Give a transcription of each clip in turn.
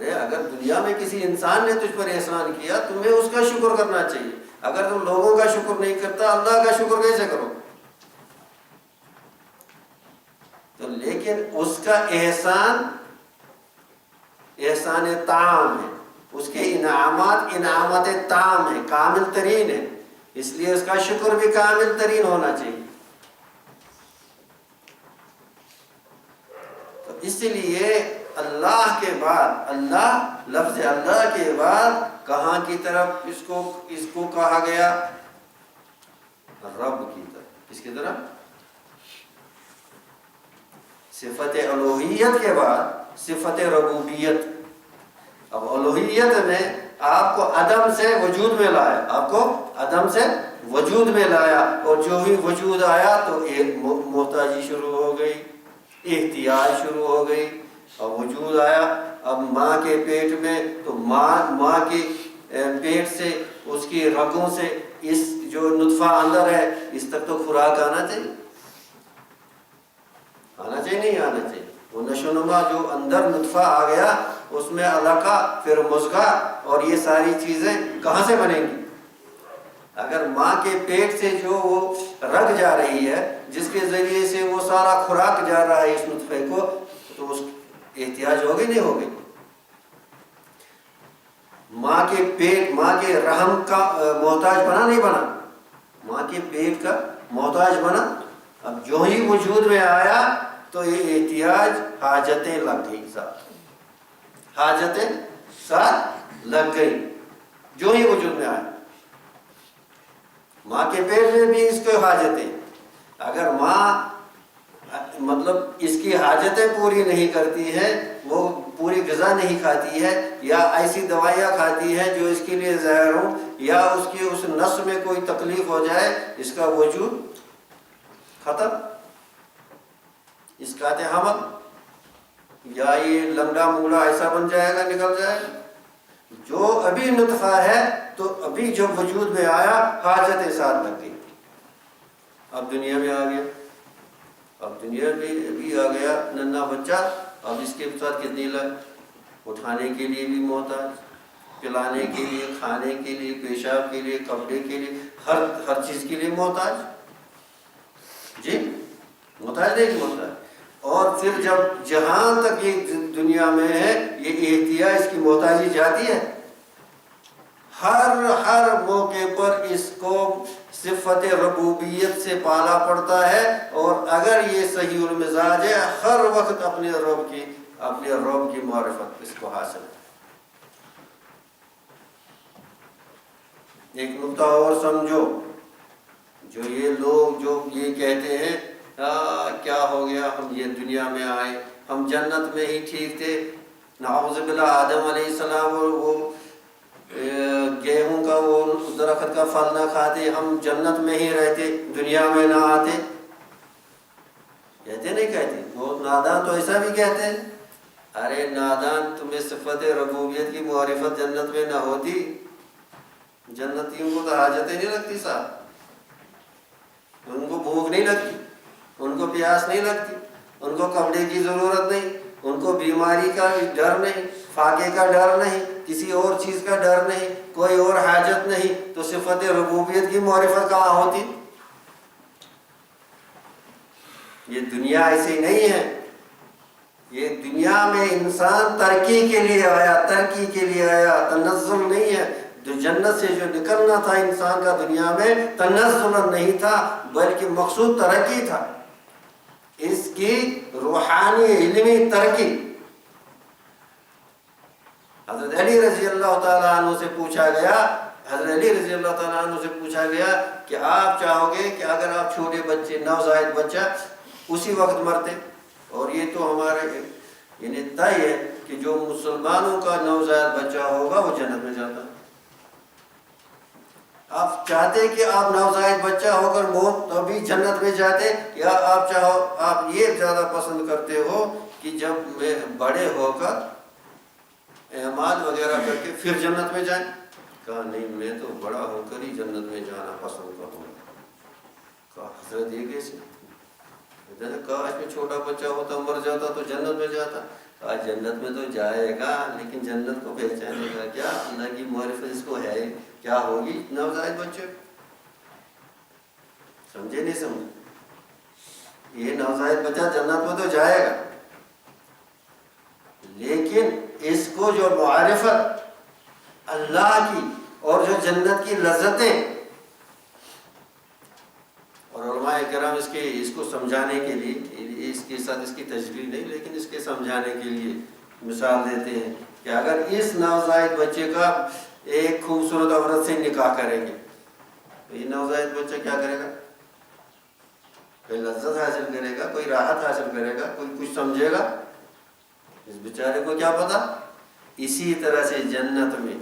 ارے اگر دنیا میں کسی انسان نے تجھ پر احسان کیا تمہیں اس کا شکر کرنا چاہیے. اگر تم لوگوں کا شکر نہیں کرتا اللہ کا شکر کیسے کرو؟ تو لیکن اس کا احسان تام ہے، اس کے انعامات تام ہیں، کامل ترین ہے، اس لیے اس کا شکر بھی کامل ترین ہونا چاہیے. تو اس لیے اللہ کے بعد، لفظ اللہ کے بعد کہاں کی طرف اس کو کہا گیا؟ رب کی طرف. کس کی طرف؟ صفت الوہیت کے بعد صفت ربوبیت. اب الوہیت میں آپ کو عدم سے وجود میں لایا، اور جو ہی وجود آیا تو ایک محتاجی شروع ہو گئی، احتیاج شروع ہو گئی. اور وجود آیا اب ماں کے پیٹ میں، تو ماں کے پیٹ سے، اس کی رگوں سے اس جو نطفہ اندر ہے اس تک تو خوراک آنا چاہیے نہیں آنا چاہیے. وہ نشو نما جو اندر نطفہ آ گیا اس میں علقہ، پھر مضغہ، اور یہ ساری چیزیں کہاں سے بنیں گی؟ اگر ماں کے پیٹ سے جو وہ رگ جا رہی ہے، جس کے ذریعے سے وہ سارا خوراک جا رہا ہے اس نطفے کو، تو اس احتیاج ہوگی نہیں ہوگی؟ ماں کے پیٹ، ماں کے رحم کا محتاج بنا نہیں بنا؟ ماں کے پیٹ کا محتاج بنا. اب جو ہی وجود میں آیا تو یہ احتیاج، حاجتیں لگ گئی جو ہی وجود میں آیا. ماں کے پیٹ میں بھی اس کو حاجتیں، اگر ماں مطلب اس کی حاجتیں پوری نہیں کرتی ہے، وہ پوری غذا نہیں کھاتی ہے، یا ایسی دوائیاں کھاتی ہے جو اس کے لیے زہر ہو، یا اس کی اس نس میں کوئی تکلیف ہو جائے، اس کا وجود ختم. اس کا حمل، یا یہ لنگڑا منگڑا ایسا بن جائے گا، نکل جائے گا. جو ابھی نطفہ ہے تو ابھی جب وجود میں آیا حاجتیں ساتھ لگ گئی. اب دنیا میں آ گیا، ابھی آ گیا ننھا بچہ. اب اس کے ساتھ کتنی لگ، اٹھانے کے لیے بھی محتاج، پلانے کے لیے، کھانے کے لیے، پیشاب کے لیے، کپڑے کے لیے، ہر چیز کے لیے محتاج. جی محتاج نہیں محتاج. اور پھر جب جہاں تک یہ دنیا میں ہے یہ احتیاج، اس کی محتاجی جاتی ہے، ہر موقع پر اس کو صفت ربوبیت سے پالا پڑتا ہے. اور اگر یہ صحیح المزاج ہے، ہر وقت اپنے رب کی معرفت اس کو حاصل ہے. ایک نقطہ اور سمجھو، جو یہ لوگ جو یہ کہتے ہیں کیا ہو گیا، ہم یہ دنیا میں آئے، ہم جنت میں ہی ٹھیک تھے. نعوذ باللہ، آدم علیہ السلام وہ گیہوں کا وہ درخت کا پھل نہ کھاتے، ہم جنت میں ہی رہتے، دنیا میں نہ آتے. کہتے نہیں کہتے؟ وہ نادان تو ایسا بھی کہتے ہیں. ارے نادان، تمہیں صفت ربوبیت کی معرفت جنت میں نہ ہوتی، جنتیوں کو تو حاجتیں نہیں لگتی صاحب. ان کو بھوک نہیں لگتی، ان کو پیاس نہیں لگتی، ان کو کپڑے کی ضرورت نہیں، ان کو بیماری کا ڈر نہیں، فاقے کا ڈر نہیں، کسی اور چیز کا ڈر نہیں، کوئی اور حاجت نہیں. تو صفت ربوبیت کی معرفت کہاں ہوتی؟ یہ دنیا ایسی نہیں ہے. یہ دنیا میں انسان ترقی کے لیے آیا، تنزل نہیں ہے. جو جنت سے جو نکلنا تھا انسان کا دنیا میں، تنزل نہیں تھا، بلکہ مقصود ترقی تھا، اس کی روحانی علمی ترقی. حضرت علی رضی اللہ تعالیٰ عنہ سے پوچھا گیا کہ آپ چاہو گے کہ اگر آپ چھوٹے بچے، نوزائیدہ بچہ اسی وقت مرتے، اور یہ تو ہمارے یعنی طے ہے کہ جو مسلمانوں کا نوزائیدہ بچہ ہوگا وہ جنت میں جاتا. آپ چاہتے کہ آپ نوزائیدہ بچہ ہو کر موت تو بھی جنت میں جاتے، یا آپ یہ زیادہ پسند کرتے ہو کہ جب میں بڑے ہو کر اعمال وغیرہ کر کے پھر جنت میں جائیں؟ کہا نہیں، میں تو بڑا ہو کر ہی جنت میں جانا پسند کروں. کہا حضرت یہ کیسے؟ کاش میں چھوٹا بچہ ہوتا، مر جاتا تو جنت میں جاتا. آج جنت میں تو جائے گا لیکن جنت کو پہچانے گا کیا؟ اللہ کی معرفت اس کو ہے کیا ہوگی نوزائیدہ بچے؟ سمجھے نہیں سمجھے؟ یہ نوزائیدہ بچہ جنت میں تو جائے گا لیکن اس کو جو معرفت اللہ کی اور جو جنت کی لذتیں، اور علماء کرام اس کو سمجھانے کے لیے اس کے ساتھ اس کی تشبیہ نہیں لیکن اس کے سمجھانے کے لیے مثال دیتے ہیں کہ اگر اس نوزائیدہ بچے کا ایک خوبصورت عورت سے نکاح کریں گے تو یہ نوزائیدہ بچہ کیا کرے گا؟ کوئی لذت حاصل کرے گا، کوئی راحت حاصل کرے گا، کوئی کچھ سمجھے گا؟ اس بیچارے کو کیا پتا؟ اسی طرح سے جنت میں،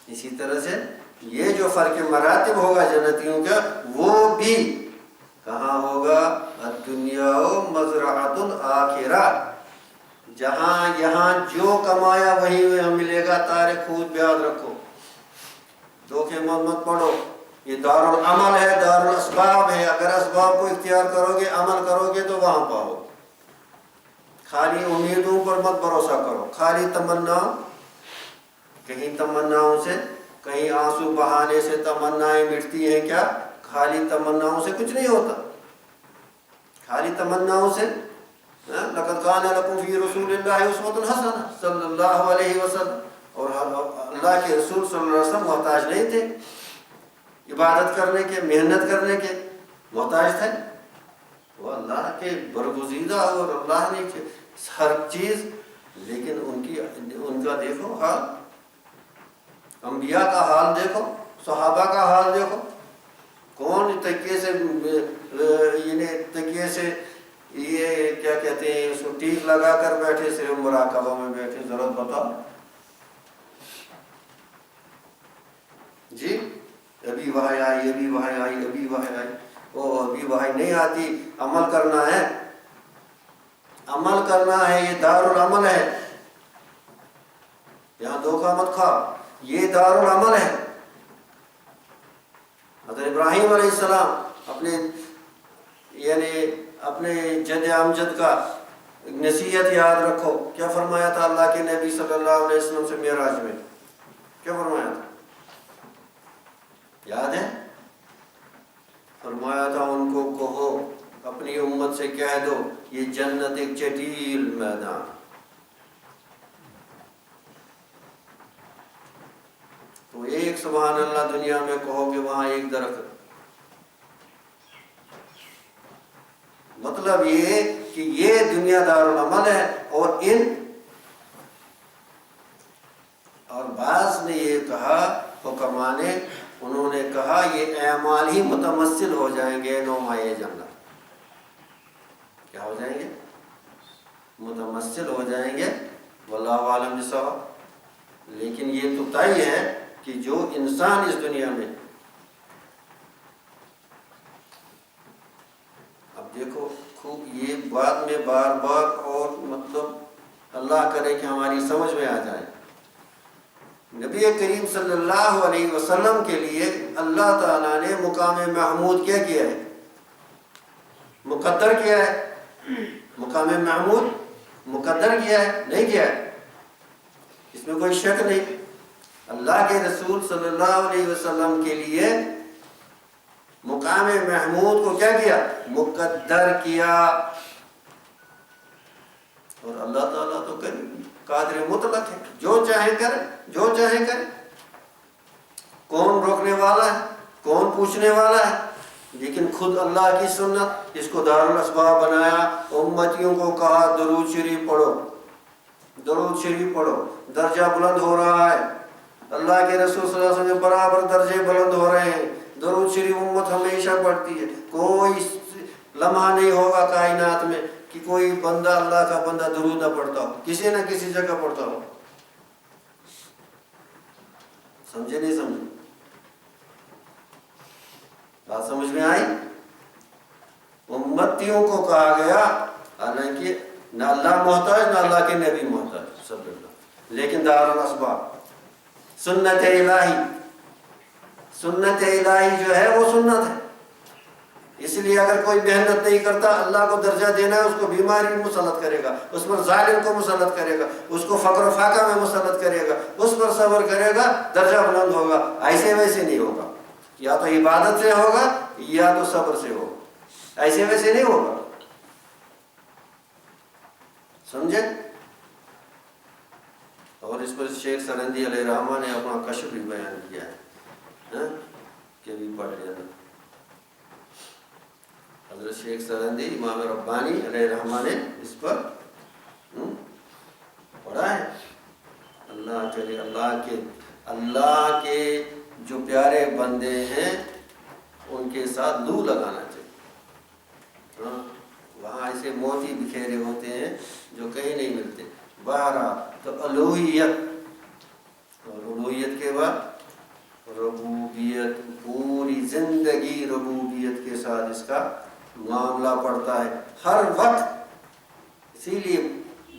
اسی طرح سے یہ جو فرق مراتب ہوگا جنتیوں کا، وہ بھی کہاں ہوگا؟ الدنیا مزرعۃ الآخرہ، جہاں یہاں جو کمایا وہی ملے گا۔ تاریخ خود یاد رکھو، دھوکے مت پڑو، یہ دار العمل ہے، دار الاسباب ہے۔ اگر اسباب کو اختیار کرو گے، عمل کرو گے تو وہاں پاؤ۔ خالی امیدوں پر مت بھروسہ کرو، خالی تمنا، کہیں تمناؤں سے، کہیں آنسو بہانے سے تمنائیں مٹتی ہیں کیا؟ خالی تمناؤں سے کچھ نہیں ہوتا، خالی تمناؤں سے۔ لقد کان لکم فی رسول اللہ اسوۃ حسنہ صلی اللہ علیہ وسلم، اور اللہ کے رسول صلی اللہ علیہ وسلم محتاج نہیں تھے عبادت کرنے کے، محنت کرنے کے، محتاج تھے؟ وہ اللہ کے برگزیدہ اور اللہ نے ہر چیز، لیکن ان کا دیکھو حال، انبیاء کا حال دیکھو، صحابہ کا حال دیکھو، کون تکیے سے یہ کیا کہتے ہیں اس کو ٹیک لگا کر بیٹھے، صرف مراقبہ میں بیٹھے، ضرورت بتاؤ جی؟ ابھی وحی آئی، ابھی وحی آئی، ابھی وحی آئی، وہ ابھی وحی نہیں آتی، عمل کرنا ہے، عمل کرنا ہے، یہ دار العمل ہے، یہاں دھوکہ مت کھاؤ، یہ دار العمل ہے۔ حضرت ابراہیم علیہ السلام اپنے جد امجد کا نصیحت یاد رکھو، کیا فرمایا تھا اللہ کے نبی صلی اللہ علیہ وسلم سے معراج میں؟ کیا فرمایا تھا؟ یاد ہے؟ فرمایا تھا ان کو کہو، اپنی امت سے کہہ دو، یہ جنت ایک جٹیل میدان، تو ایک سبحان اللہ دنیا میں کہو کہ وہاں ایک درخت، مطلب یہ کہ یہ دنیا دار العمل ہے۔ اور بعض نے یہ کہا، حکماء نے، انہوں نے کہا یہ اعمال ہی متمثل ہو جائیں گے نمائے جنت۔ کیا ہو جائیں گے؟ متمثل ہو جائیں گے، واللہ اعلم بالصواب۔ لیکن یہ تو طے ہے کہ جو انسان اس دنیا میں، اب دیکھو خوب یہ بات میں بار بار، اور مطلب اللہ کرے کہ ہماری سمجھ میں آ جائے، نبی کریم صلی اللہ علیہ وسلم کے لیے اللہ تعالیٰ نے مقام محمود کیا کیا ہے؟ مقدر کیا ہے؟ مقام محمود مقدر کیا ہے؟ نہیں کیا ہے؟ اس میں کوئی شک نہیں۔ اللہ کے رسول صلی اللہ علیہ وسلم کے لیے مقام محمود کو کیا کیا؟ مقدر کیا۔ اور اللہ تعالیٰ تو قادر مطلق ہے، جو چاہے کرے، جو چاہے کرے۔ کون روکنے والا ہے؟ کون پوچھنے والا ہے؟ لیکن خود اللہ کی سنت، اس کو دار الاسباب بنایا، امتیوں کو کہا درود شریف پڑھو، درود شریف پڑھو، درجہ بلند ہو رہا ہے، اللہ کے رسول صلی اللہ علیہ وسلم برابر درجے بلند ہو رہے ہیں۔ درود شریف امت ہمیشہ پڑھتی ہے، کوئی لمحہ نہیں ہوگا کائنات میں کہ کوئی بندہ، اللہ کا بندہ درود نہ پڑھتا ہو، کسی نہ کسی جگہ پڑھتا ہو۔ سمجھے نہیں سمجھے؟ بات سمجھ میں آئی؟ امتیوں کو کہا گیا، حالانکہ نہ اللہ محتاج نہ اللہ کے نبی محتاج صلی اللہ، لیکن دار الاسباب، سنت الہی جو ہے وہ سنت ہے، اس لیے اگر کوئی محنت نہیں کرتا، اللہ کو درجہ دینا ہے، اس کو بیماری مسلط کرے گا، اس پر ظالم کو مسلط کرے گا، اس کو فقر و فاقہ میں مسلط کرے گا، اس پر صبر کرے گا، درجہ بلند ہوگا۔ ایسے ویسے نہیں ہوگا، یا تو عبادت سے ہوگا یا تو صبر سے ہوگا، ایسے ویسے نہیں ہوگا، سمجھے؟ اور اس پر شیخ سرندی علیہ الرحمہ نے اپنا کشف بھی بیان کیا ہے، کہ بھی پڑھ لینا۔ حضرت شیخ سرندی امام ربانی علیہ الرحمہ نے اس پر پڑھا ہے۔ اللہ کرے اللہ کے جو پیارے بندے ہیں ان کے ساتھ لو لگانا چاہیے۔ وہاں ایسے موتی بکھیرے ہوتے ہیں جو کہیں نہیں ملتے۔ بہرحال تو الوہیت، اور الوہیت کے بعد ربوبیت، پوری زندگی ربوبیت کے ساتھ اس کا معاملہ پڑتا ہے ہر وقت۔ اسی لیے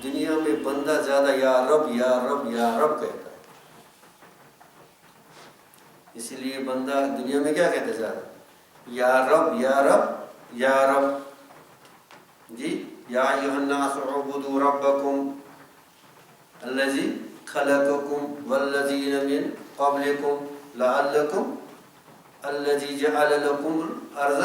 دنیا میں بندہ زیادہ یا رب یا رب یا رب کہتا ہے۔ اسی لیے بندہ دنیا میں کیا کہتا ہے زیادہ؟ یا رب یا رب یا رب۔ جی، یا ایھا الناس اعبدوا ربکم الذی خلقکم والذین من قبلکم لعلکم الذی جعل لکم الارض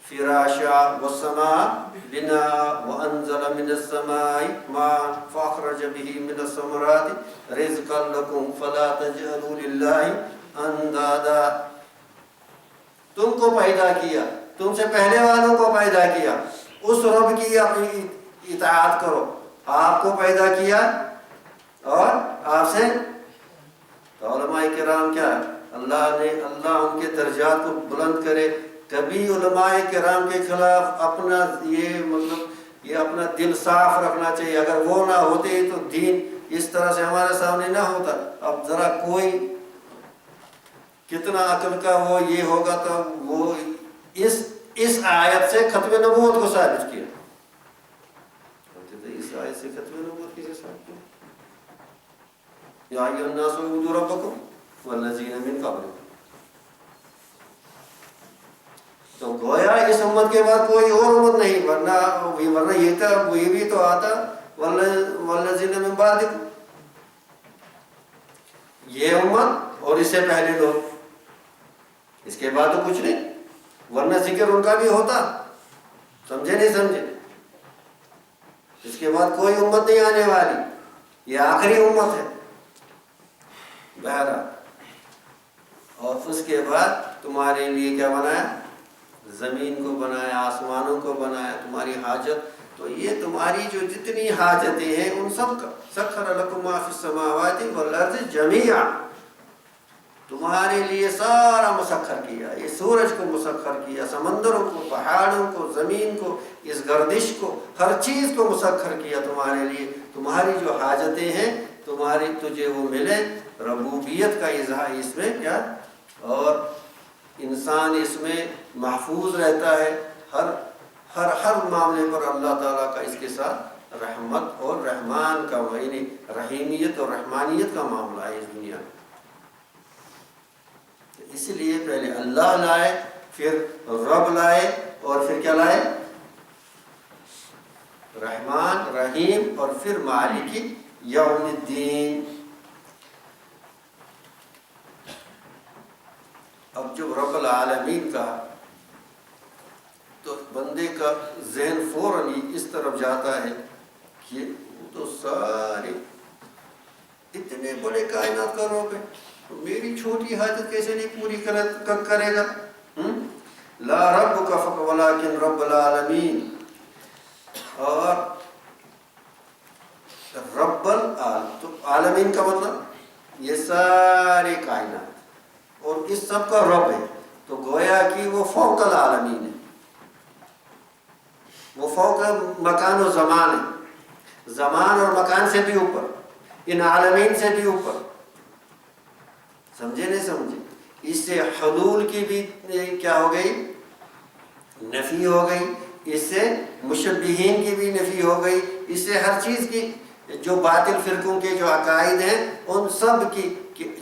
فراشا والسماء بناء وانزل من السماء ماء فاخرج به من الثمرات رزقا لکم فلا تجعلوا للہ اندادا۔ تم کو پیدا کیا، تم سے پہلے والوں کو پیدا کیا، اس رب کی اپنی اطاعت کرو۔ آپ کو پیدا کیا اور آپ سے تو علماء کرام کیا ہے؟ اللہ ان کے درجات کو بلند کرے۔ کبھی علماء کرام کے خلاف اپنا یہ اپنا دل صاف رکھنا چاہیے۔ اگر وہ نہ ہوتے تو دین اس طرح سے ہمارے سامنے نہ ہوتا۔ اب ذرا کوئی کتنا عقل کا وہ یہ ہوگا تو وہ اس آیت سے ختم نبوت کو ثابت کیا۔ اس آیت سے ختم نبوت کسے ثابت کیا؟ یا ایھا الناس اعبدوا ربکم والذین من قبلکم۔ تو گویا اس امت کے بعد کوئی اور امت نہیں، ورنہ یہ بھی تو آتا والذین من بعدکم، یہ امت اور اس سے پہلے لوگ، اس کے بعد تو کچھ نہیں، ورنہ ذکر ان کا بھی ہوتا۔ سمجھے نہیں سمجھے؟ اس کے بعد کوئی امت نہیں آنے والی، یہ آخری امت ہے بہرحال۔ اور اس کے بعد تمہارے لیے کیا بنایا؟ زمین کو بنایا، آسمانوں کو بنایا، تمہاری حاجت۔ تو یہ تمہاری جو جتنی حاجتیں ہیں ان سب کا سخر لکم ما فی السماوات والارض جمیعا، تمہارے لیے سارا مسخر کیا۔ یہ سورج کو مسخر کیا، سمندروں کو، پہاڑوں کو، زمین کو، اس گردش کو، ہر چیز کو مسخر کیا تمہارے لیے۔ تمہاری جو حاجتیں ہیں تجھے وہ ملے۔ ربوبیت کا اظہار اس میں کیا، اور انسان اس میں محفوظ رہتا ہے۔ ہر معاملے پر اللہ تعالیٰ کا اس کے ساتھ رحمت اور رحمان کا، یعنی رحیمیت اور رحمانیت کا معاملہ ہے اس دنیا میں۔ اس لیے پہلے اللہ لائے، پھر رب لائے، اور پھر کیا لائے؟ رحمان، رحیم، اور پھر مالک یوم الدین۔ اب جب رب العالمین کہا تو بندے کا ذہن فوراً اس طرف جاتا ہے کہ وہ تو سارے اتنے بڑے کائنات کا رب ہے، تو میری چھوٹی حاجت کیسے نہیں پوری کرے گا؟ لا رب کا فق ولکن رب العالمین۔ اور رب تو عالمین کا مطلب یہ سارے کائنات، اور اس سب کا رب ہے۔ تو گویا کہ وہ فوق العالمین ہے، وہ فوق مکان و زمان ہے، زمان اور مکان سے بھی اوپر، ان عالمین سے بھی اوپر۔ سمجھے نہیں سمجھے؟ اس سے حلول کی بھی کیا ہو گئی؟ نفی ہو گئی۔ اس سے مشبہین کی بھی نفی ہو گئی۔ اس سے ہر چیز کی، جو باطل فرقوں کے جو عقائد ہیں ان سب کی،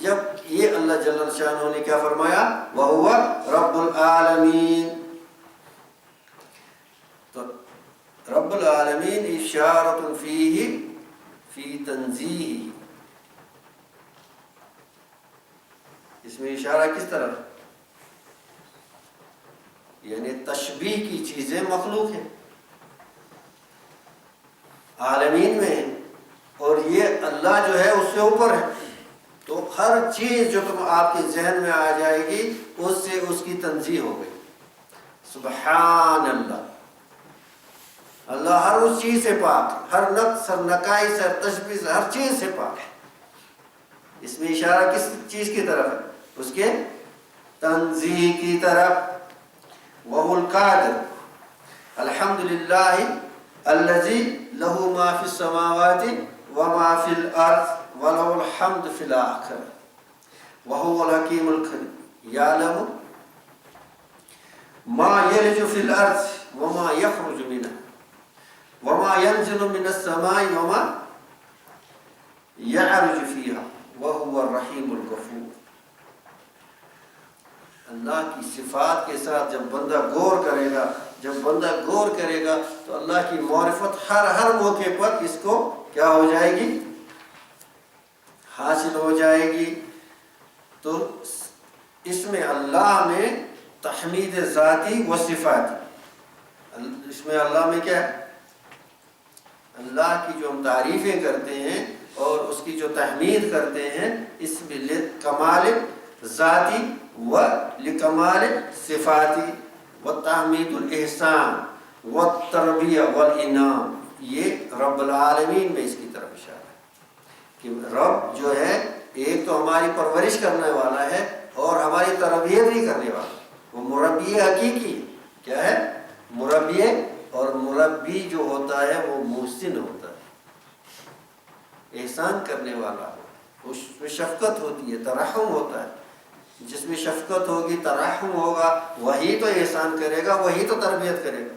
جب یہ اللہ جل شانہ نے کیا فرمایا؟ وَهُوَ رَبُّ الْعَالَمِينَ، رب العالمین اشارۃ فیہ فی تنزیہ، اس میں اشارہ کس طرف؟ یعنی تشبیہ کی چیزیں مخلوق ہیں، عالمین میں ہیں، اور یہ اللہ جو ہے اس سے اوپر ہے، تو ہر چیز جو آپ کے ذہن میں آ جائے گی اس سے اس کی تنزیہ ہو گئی۔ سبحان اللہ، اللہ ہر اس چیز سے پاک ہے، ہر نقص، ہر نقائص، ہر تشبیہ سے، ہر چیز سے پاک ہے۔ اس میں اشارہ کس چیز کی طرف ہے؟ اس کے تنزیہ کی طرف۔ وَهُوَ الْقَادِرُ الْحَمْدُ لِلَّهِ الَّذِي لَهُ مَا فِي السَّمَاوَاتِ وَمَا فِي الْأَرْضِ وَلَهُ الْحَمْدُ فِي الْآخِرَةِ وَهُوَ الْحَكِيمُ الْخَبِيرُ يَعْلَمُ مَا يَلِجُ فِي الْأَرْضِ وَمَا يَخْرُجُ مِنْهَا وَمَا يَنزِلُ مِنَ السَّمَاءِ وَمَا يَعْرُجُ فِيهَا وَهُوَ الرَّحِيمُ الْغَفُورُ۔ اللہ کی صفات کے ساتھ جب بندہ غور کرے گا، تو اللہ کی معرفت ہر موقع پر اس کو کیا ہو جائے گی؟ حاصل ہو جائے گی۔ تو اس میں اللہ میں تحمید ذاتی و صفاتی، اس میں اللہ میں کیا ہے؟ اللہ کی جو ہم تعریفیں کرتے ہیں اور اس کی جو تحمید کرتے ہیں، اس میں کمال ذاتی و لکمال صفاتی و تحمید الاحسان و تربیہ والانعام، یہ رب العالمین میں اس کی طرف اشارہ ہے کہ رب جو ہے ایک تو ہماری پرورش کرنے والا ہے اور ہماری تربیت بھی کرنے والا ہے، وہ مربی حقیقی ہے۔ کیا ہے؟ مربی، اور مربی جو ہوتا ہے وہ محسن ہوتا ہے، احسان کرنے والا ہو، اس میں شفقت ہوتی ہے، ترحم ہوتا ہے۔ جس میں شفقت ہوگی، ترحم ہوگا، وہی تو احسان کرے گا، وہی تو تربیت کرے گا۔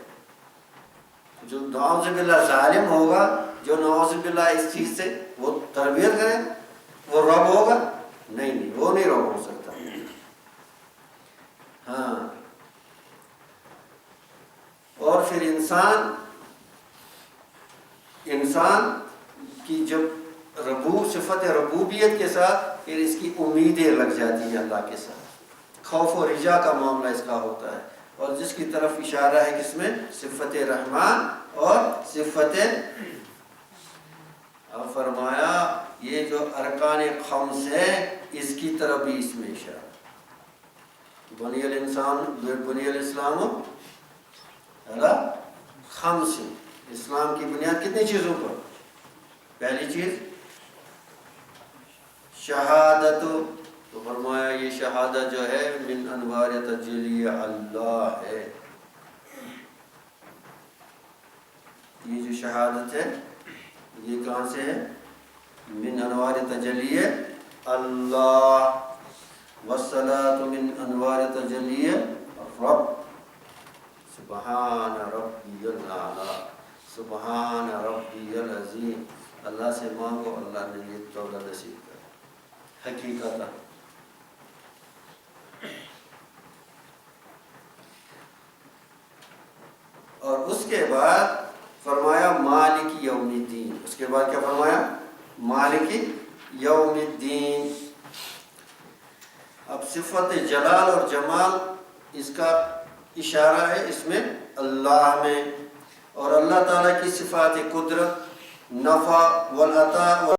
جو نعوذ باللہ ظالم ہوگا، جو نعوذ باللہ اس چیز سے، وہ تربیت کرے گا؟ وہ رب ہوگا؟ نہیں، وہ نہیں رب ہو سکتا۔ ہاں، اور پھر انسان کی جب صفت ربوبیت کے ساتھ پھر اس کی امیدیں لگ جاتی ہیں اللہ کے ساتھ، خوف و رجا کا معاملہ اس کا ہوتا ہے، اور جس کی طرف اشارہ ہے کس میں؟ صفت رحمان اور صفت، اور فرمایا یہ جو ارکان خمس ہے اس کی طرف بھی اس میں اشارہ۔ بنی الاسلام علی خمس، اسلام کی بنیاد کتنی چیزوں پر؟ پہلی چیز شہادت، تو فرمایا یہ شہادت جو ہے من انوار تجلی اللہ ہے، یہ جو شہادت ہے یہ کہاں سے ہے؟ من انوار تجلی اللہ، والصلاۃ من انوار تجلی الرب، سبحان ربی الاعلی، سبحان ربی العظیم۔ اللہ سے مانگو، اللہ نے یہ توبہ نصیب کر حقیقت۔ اور اس کے بعد فرمایا مالک یوم الدین، اس کے بعد کیا فرمایا؟ مالک یوم الدین۔ اب صفت جلال اور جمال اس کا اشارہ ہے اس میں اللہ میں، اور اللہ تعالیٰ کی صفات قدرت، نفع والعطا